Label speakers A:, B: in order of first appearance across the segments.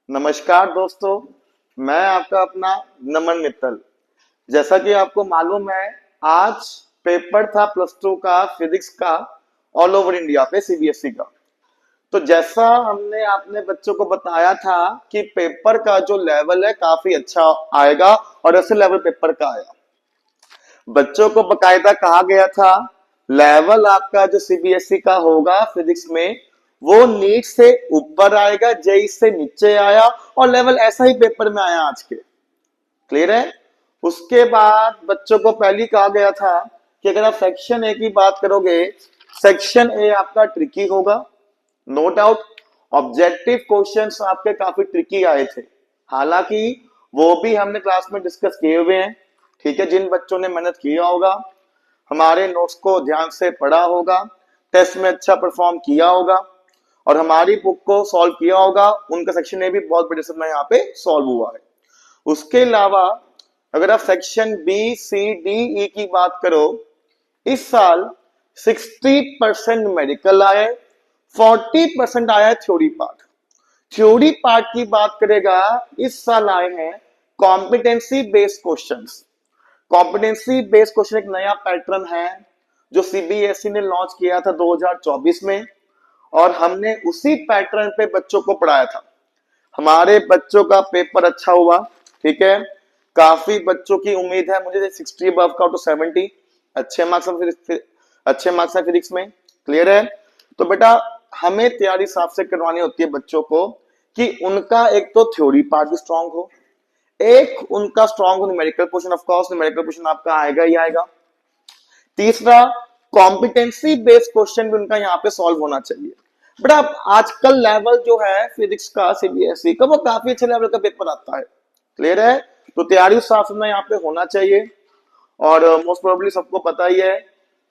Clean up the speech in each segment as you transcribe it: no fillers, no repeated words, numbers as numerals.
A: नमस्कार दोस्तों, मैं आपका अपना नमन मित्तल। जैसा कि आपको मालूम है, आज पेपर था प्लस टू का फिजिक्स का ऑल ओवर इंडिया पे सीबीएसई का। तो जैसा हमने अपने बच्चों को बताया था कि पेपर का जो लेवल है काफी अच्छा आएगा और ऐसे लेवल पेपर का आया। बच्चों को बकायदा कहा गया था लेवल आपका जो सीबीएसई का होगा फिजिक्स में वो नीट से ऊपर आएगा, जेई से नीचे आया और लेवल ऐसा ही पेपर में आया आज के। क्लियर है। उसके बाद बच्चों को पहली कहा गया था कि अगर आप सेक्शन ए की बात करोगे, सेक्शन ए आपका ट्रिकी होगा, नो डाउट। ऑब्जेक्टिव क्वेश्चंस आपके काफी ट्रिकी आए थे, हालांकि वो भी हमने क्लास में डिस्कस किए हुए हैं। ठीक है, जिन बच्चों ने मेहनत किया होगा, हमारे नोट्स को ध्यान से पढ़ा होगा, टेस्ट में अच्छा परफॉर्म किया होगा और हमारी बुक को सॉल्व किया होगा, उनका सेक्शन ए भी बहुत बड़े से यहाँ पे सॉल्व हुआ है। उसके अलावा अगर आप section B C D E की बात करो, इस साल 60% मेडिकल आया, 40% आया है थ्योरी पार्ट। थ्योरी पार्ट की बात करेगा, इस साल आए हैं competency based questions. Competency based question एक नया पैटर्न है जो सीबीएसई ने लॉन्च किया था 2024 में और हमने उसी पैटर्न पे बच्चों को पढ़ाया था। हमारे बच्चों का पेपर अच्छा हुआ। ठीक है, काफी बच्चों की उम्मीद है मुझे 60 अबव का तो 70 अच्छे मार्क्स है फिजिक्स में। क्लियर है। तो बेटा हमें तैयारी साफ से करवानी होती है बच्चों को कि उनका एक तो थ्योरी पार्ट भी स्ट्रांग हो, एक उनका स्ट्रांग हो numerical portion. Of course numerical portion आपका आएगा ही आएगा। तीसरा, कॉम्पिटेंसी बेस्ड क्वेश्चन भी उनका यहाँ पे सॉल्व होना चाहिए। बट अब आजकल लेवल जो है फिजिक्स का सीबीएसई का वो काफी अच्छे लेवल का पेपर आता है। क्लियर है। तो तैयारी साफ सुथरा यहाँ पे होना चाहिए और मोस्ट प्रोबेबली सबको पता ही है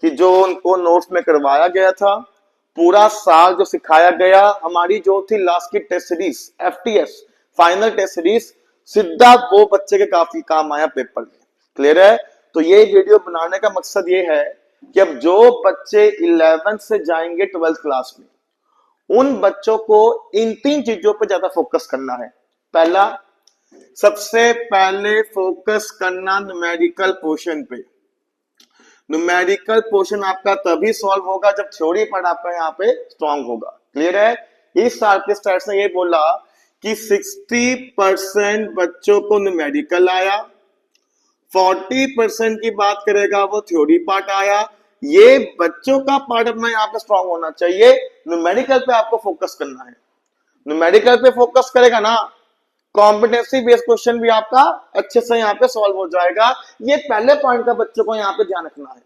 A: कि जो उनको नोट्स में करवाया गया था, पूरा साल जो सिखाया गया, हमारी जो थी लास्ट की test series FTS final test series, सीधा वो बच्चे के काफी काम आया पेपर में। क्लियर है। तो ये वीडियो बनाने का मकसद ये है कि अब जो बच्चे 11th से जाएंगे 12th क्लास में, उन बच्चों को इन 3 चीजों पे ज्यादा फोकस करना है। पहला, सबसे पहले फोकस करना न्यूमेरिकल पोर्शन पे। न्यूमेरिकल पोर्शन आपका तभी सॉल्व होगा जब थ्योरी पार्ट आपका यहाँ पे स्ट्रांग होगा। क्लियर है। इस साल के स्टैट्स ने ये बोला कि 60% बच्चों को न्यूमेरिकल आया, 40% की बात करेगा वो थ्योरी पार्ट आया। ये बच्चों का पार्ट अपना यहाँ पे स्ट्रांग होना चाहिए। न्यूमेरिकल पे आपको फोकस करना है। न्यूमेरिकल पे फोकस करेगा ना, कॉम्पिटेंसी बेस्ड क्वेश्चन भी आपका अच्छे से यहाँ पे सॉल्व हो जाएगा। ये पहले पॉइंट का बच्चों को यहाँ पे ध्यान रखना है।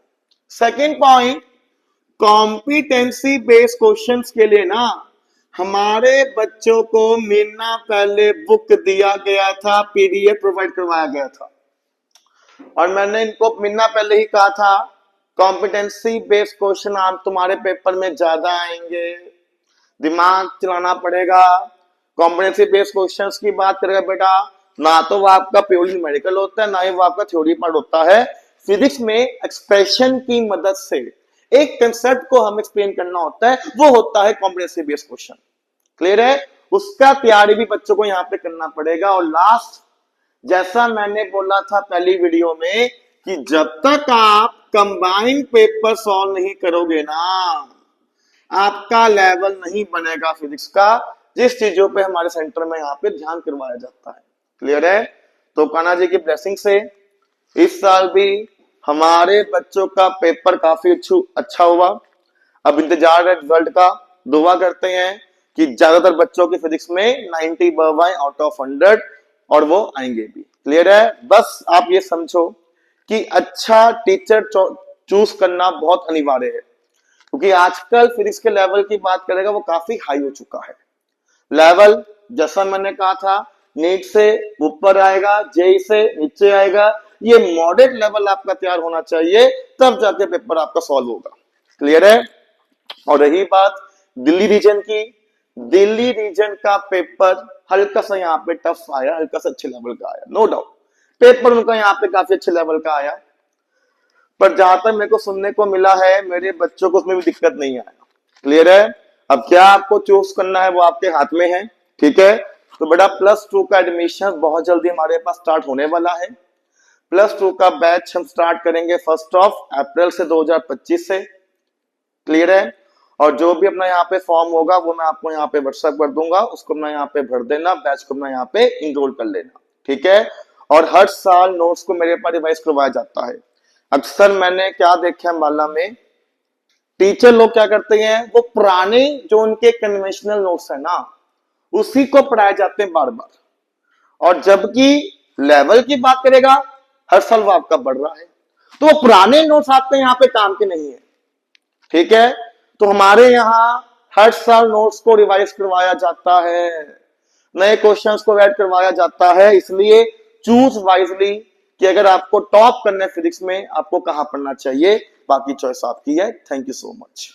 A: Second point, competency based questions के लिए ना हमारे बच्चों को महीना पहले बुक दिया गया था, पीडीएफ प्रोवाइड करवाया गया था और मैंने इनको महीना पहले ही कहा था कॉम्पिटेंसी बेस्ड क्वेश्चन आप तुम्हारे पेपर में ज्यादा आएंगे, दिमाग चलाना पड़ेगा। कॉम्पिटेंसी बेस्ड क्वेश्चंस की बात करेगा बेटा, ना तो वो आपका प्योरली न्यूमेरिकल होता है, ना ही वो आपका थ्योरी पार्ट होता है। फिजिक्स में एक्सप्रेशन की मदद से एक कंसेप्ट को हम एक्सप्लेन करना होता है, वो होता है कॉम्पिटेंसी बेस्ड क्वेश्चन। क्लियर है। उसका तैयारी भी बच्चों को यहाँ पे करना पड़ेगा। और लास्ट, जैसा मैंने बोला था पहली वीडियो में कि जब तक आप कंबाइंड पेपर सॉल्व नहीं करोगे ना, आपका लेवल नहीं बनेगा फिजिक्स का, जिस चीजों पे हमारे सेंटर में यहाँ पे ध्यान करवाया जाता है। क्लियर है। तो कान्हा जी की ब्लेसिंग से इस साल भी हमारे बच्चों का पेपर काफी अच्छा हुआ। अब इंतजार है रिजल्ट का। दुआ करते हैं कि ज्यादातर बच्चों की फिजिक्स में 90 अबव आए आउट ऑफ 100 और वो आएंगे भी। क्लियर है। बस आप ये समझो कि अच्छा टीचर चूज करना बहुत अनिवार्य है, क्योंकि आजकल फिजिक्स के लेवल की बात करेगा वो काफी हाई हो चुका है। लेवल जैसा मैंने कहा था, नीट से ऊपर आएगा, जेई से नीचे आएगा। ये मॉडरेट लेवल आपका तैयार होना चाहिए, तब जाके पेपर आपका सॉल्व होगा। क्लियर है। और रही बात दिल्ली रीजन की, दिल्ली रीजन का पेपर हल्का सा यहाँ पे टफ आया, हल्का सा अच्छे लेवल का आया, नो डाउट। पेपर उनका यहाँ पे काफी अच्छे लेवल का आया, पर जहां तक मेरे को सुनने को मिला है मेरे बच्चों को उसमें भी दिक्कत नहीं आया। क्लियर है। अब क्या आपको चूज करना है वो आपके हाथ में है। ठीक है। तो बेटा +2 का एडमिशन बहुत जल्दी हमारे पास स्टार्ट होने वाला है। +2 का बैच हम स्टार्ट करेंगे 1 अप्रैल से 2025 से। क्लियर है? और जो भी अपना यहाँ पे फॉर्म होगा वो मैं आपको यहाँ पे व्हाट्सएप कर दूंगा, उसको अपना यहाँ पे भर देना, बैच को अपना यहाँ पे इनरोल कर लेना। ठीक है? और हर साल नोट्स को मेरे पास रिवाइज करवाया जाता है। अक्सर मैंने क्या देखा है माला में, टीचर लोग क्या करते हैं, वो पुराने जो उनके कन्वेंशनल नोट्स है ना, उसी को पढ़ाए जाते हैं बार बार। और जबकि लेवल की बात करेगा, हर साल वो आपका बढ़ रहा है, तो वो पुराने नोट्स आपके यहाँ पे काम के नहीं है। ठीक है? तो हमारे यहाँ हर साल नोट्स को रिवाइज करवाया जाता है, नए क्वेश्चंस को ऐड करवाया जाता है। इसलिए चूज वाइजली कि अगर आपको टॉप करना है फिजिक्स में, आपको कहां पढ़ना चाहिए, बाकी चॉइस आपकी है। Thank you so much.